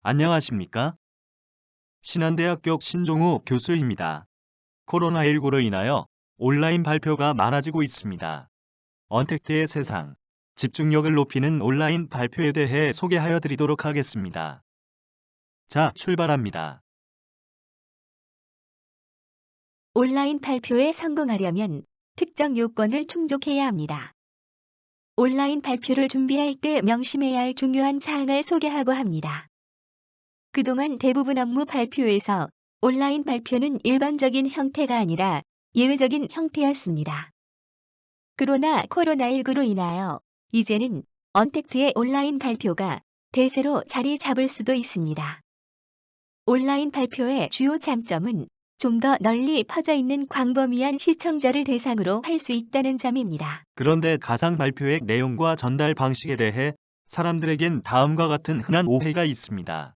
안녕하십니까? 신한대학교 신종우 교수입니다. 코로나19로 인하여 온라인 발표가 많아지고 있습니다. 언택트의 세상, 집중력을 높이는 온라인 발표에 대해 소개하여 드리도록 하겠습니다. 자, 출발합니다. 온라인 발표에 성공하려면 특정 요건을 충족해야 합니다. 온라인 발표를 준비할 때 명심해야 할 중요한 사항을 소개하고 합니다. 그동안 대부분 업무 발표에서 온라인 발표는 일반적인 형태가 아니라 예외적인 형태였습니다. 그러나 코로나19로 인하여 이제는 언택트의 온라인 발표가 대세로 자리 잡을 수도 있습니다. 온라인 발표의 주요 장점은 좀 더 널리 퍼져 있는 광범위한 시청자를 대상으로 할 수 있다는 점입니다. 그런데 가상 발표의 내용과 전달 방식에 대해 사람들에겐 다음과 같은 흔한 오해가 있습니다.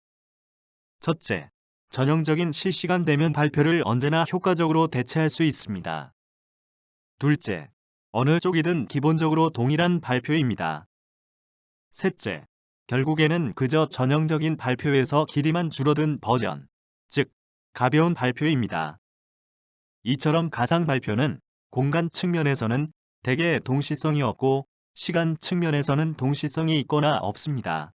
첫째, 전형적인 실시간 대면 발표를 언제나 효과적으로 대체할 수 있습니다. 둘째, 어느 쪽이든 기본적으로 동일한 발표입니다. 셋째, 결국에는 그저 전형적인 발표에서 길이만 줄어든 버전, 즉, 가벼운 발표입니다. 이처럼 가상 발표는 공간 측면에서는 대개 동시성이 없고 시간 측면에서는 동시성이 있거나 없습니다.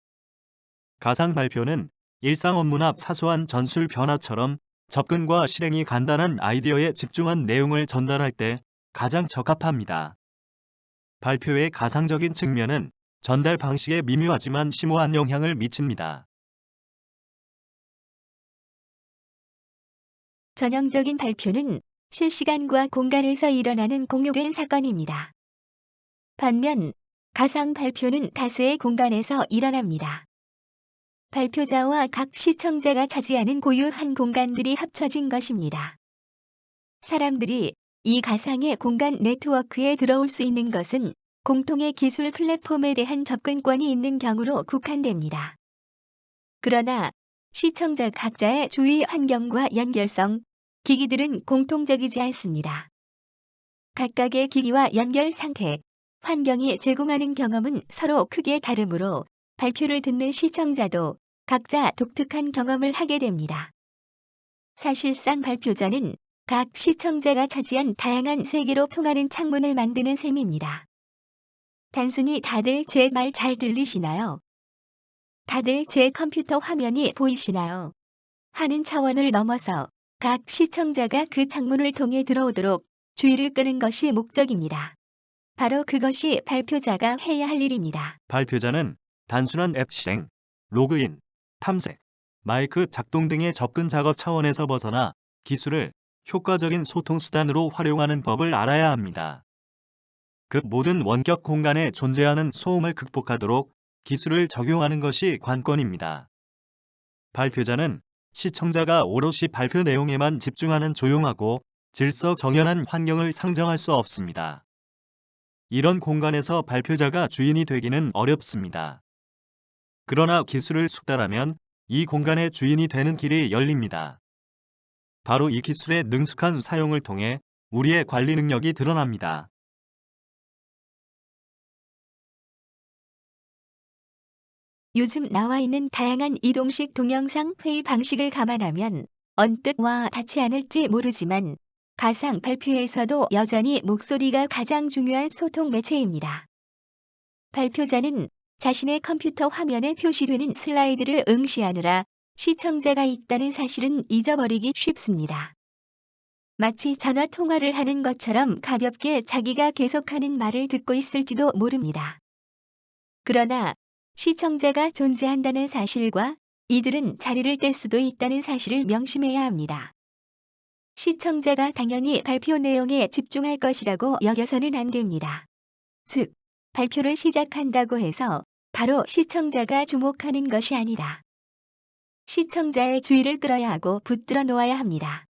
가상 발표는 일상 업무나 사소한 전술 변화처럼 접근과 실행이 간단한 아이디어에 집중한 내용을 전달할 때 가장 적합합니다. 발표의 가상적인 측면은 전달 방식에 미묘하지만 심오한 영향을 미칩니다. 전형적인 발표는 실시간과 공간에서 일어나는 공유된 사건입니다. 반면 가상 발표는 다수의 공간에서 일어납니다. 발표자와 각 시청자가 차지하는 고유한 공간들이 합쳐진 것입니다. 사람들이 이 가상의 공간 네트워크에 들어올 수 있는 것은 공통의 기술 플랫폼에 대한 접근권이 있는 경우로 국한됩니다. 그러나 시청자 각자의 주위 환경과 연결성, 기기들은 공통적이지 않습니다. 각각의 기기와 연결 상태, 환경이 제공하는 경험은 서로 크게 다르므로 발표를 듣는 시청자도 각자 독특한 경험을 하게 됩니다. 사실상 발표자는 각 시청자가 차지한 다양한 세계로 통하는 창문을 만드는 셈입니다. 단순히 다들 제 말 잘 들리시나요? 다들 제 컴퓨터 화면이 보이시나요? 하는 차원을 넘어서 각 시청자가 그 창문을 통해 들어오도록 주의를 끄는 것이 목적입니다. 바로 그것이 발표자가 해야 할 일입니다. 발표자는 단순한 앱 실행, 로그인, 탐색, 마이크 작동 등의 접근 작업 차원에서 벗어나 기술을 효과적인 소통 수단으로 활용하는 법을 알아야 합니다. 그 모든 원격 공간에 존재하는 소음을 극복하도록 기술을 적용하는 것이 관건입니다. 발표자는 시청자가 오롯이 발표 내용에만 집중하는 조용하고 질서 정연한 환경을 상정할 수 없습니다. 이런 공간에서 발표자가 주인이 되기는 어렵습니다. 그러나 기술을 숙달하면 이 공간의 주인이 되는 길이 열립니다. 바로 이 기술의 능숙한 사용을 통해 우리의 관리 능력이 드러납니다. 요즘 나와 있는 다양한 이동식 동영상 회의 방식을 감안하면 언뜻 와 닿지 않을지 모르지만 가상 발표에서도 여전히 목소리가 가장 중요한 소통 매체입니다. 발표자는 자신의 컴퓨터 화면에 표시되는 슬라이드를 응시하느라 시청자가 있다는 사실은 잊어버리기 쉽습니다. 마치 전화 통화를 하는 것처럼 가볍게 자기가 계속하는 말을 듣고 있을지도 모릅니다. 그러나 시청자가 존재한다는 사실과 이들은 자리를 뗄 수도 있다는 사실을 명심해야 합니다. 시청자가 당연히 발표 내용에 집중할 것이라고 여겨서는 안 됩니다. 즉, 발표를 시작한다고 해서 바로 시청자가 주목하는 것이 아니라 시청자의 주의를 끌어야 하고 붙들어 놓아야 합니다.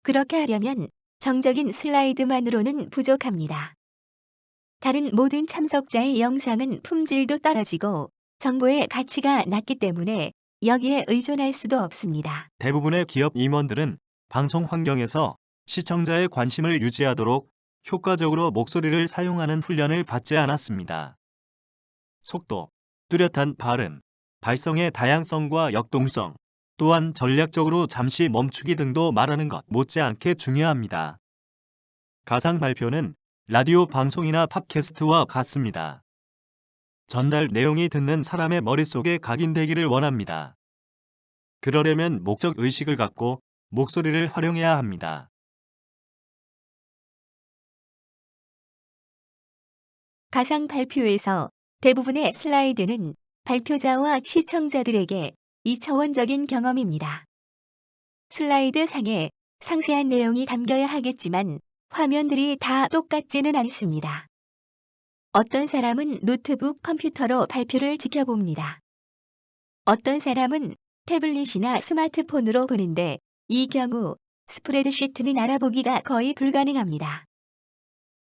그렇게 하려면 정적인 슬라이드만으로는 부족합니다. 다른 모든 참석자의 영상은 품질도 떨어지고 정보의 가치가 낮기 때문에 여기에 의존할 수도 없습니다. 대부분의 기업 임원들은 방송 환경에서 시청자의 관심을 유지하도록 효과적으로 목소리를 사용하는 훈련을 받지 않았습니다. 속도, 뚜렷한 발음, 발성의 다양성과 역동성, 또한 전략적으로 잠시 멈추기 등도 말하는 것 못지않게 중요합니다. 가상 발표는 라디오 방송이나 팟캐스트와 같습니다. 전달 내용이 듣는 사람의 머릿속에 각인되기를 원합니다. 그러려면 목적 의식을 갖고 목소리를 활용해야 합니다. 가상 발표에서 대부분의 슬라이드는 발표자와 시청자들에게 2차원적인 경험입니다. 슬라이드 상에 상세한 내용이 담겨야 하겠지만 화면들이 다 똑같지는 않습니다. 어떤 사람은 노트북 컴퓨터로 발표를 지켜봅니다. 어떤 사람은 태블릿이나 스마트폰으로 보는데 이 경우 스프레드시트는 알아보기가 거의 불가능합니다.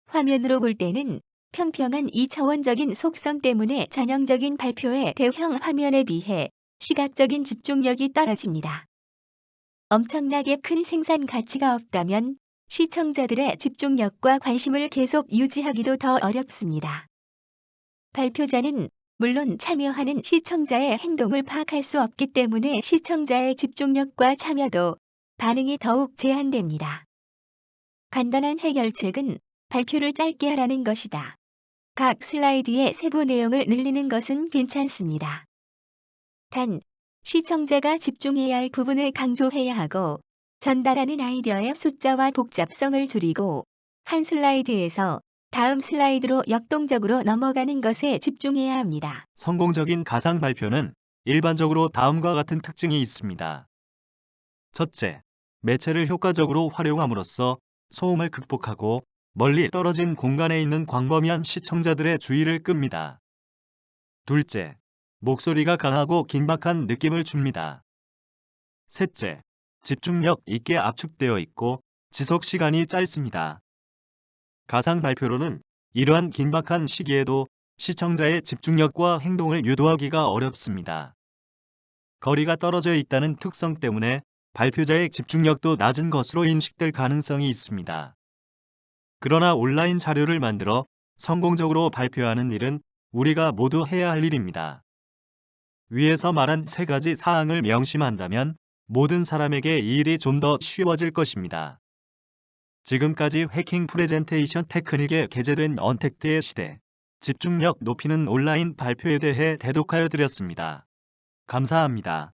화면으로 볼 때는 평평한 2차원적인 속성 때문에 전형적인 발표의 대형 화면에 비해 시각적인 집중력이 떨어집니다. 엄청나게 큰 생산 가치가 없다면 시청자들의 집중력과 관심을 계속 유지하기도 더 어렵습니다. 발표자는 물론 참여하는 시청자의 행동을 파악할 수 없기 때문에 시청자의 집중력과 참여도, 반응이 더욱 제한됩니다. 간단한 해결책은 발표를 짧게 하라는 것이다. 각 슬라이드의 세부 내용을 늘리는 것은 괜찮습니다. 단, 시청자가 집중해야 할 부분을 강조해야 하고 전달하는 아이디어의 숫자와 복잡성을 줄이고 한 슬라이드에서 다음 슬라이드로 역동적으로 넘어가는 것에 집중해야 합니다. 성공적인 가상 발표는 일반적으로 다음과 같은 특징이 있습니다. 첫째, 매체를 효과적으로 활용함으로써 소음을 극복하고 멀리 떨어진 공간에 있는 광범위한 시청자들의 주의를 끕니다. 둘째, 목소리가 강하고 긴박한 느낌을 줍니다. 셋째, 집중력 있게 압축되어 있고 지속 시간이 짧습니다. 가상 발표로는 이러한 긴박한 시기에도 시청자의 집중력과 행동을 유도하기가 어렵습니다. 거리가 떨어져 있다는 특성 때문에 발표자의 집중력도 낮은 것으로 인식될 가능성이 있습니다. 그러나 온라인 자료를 만들어 성공적으로 발표하는 일은 우리가 모두 해야 할 일입니다. 위에서 말한 세 가지 사항을 명심한다면 모든 사람에게 이 일이 좀 더 쉬워질 것입니다. 지금까지 해킹 프레젠테이션 테크닉에 게재된 언택트의 시대, 집중력 높이는 온라인 발표에 대해 대독하여 드렸습니다. 감사합니다.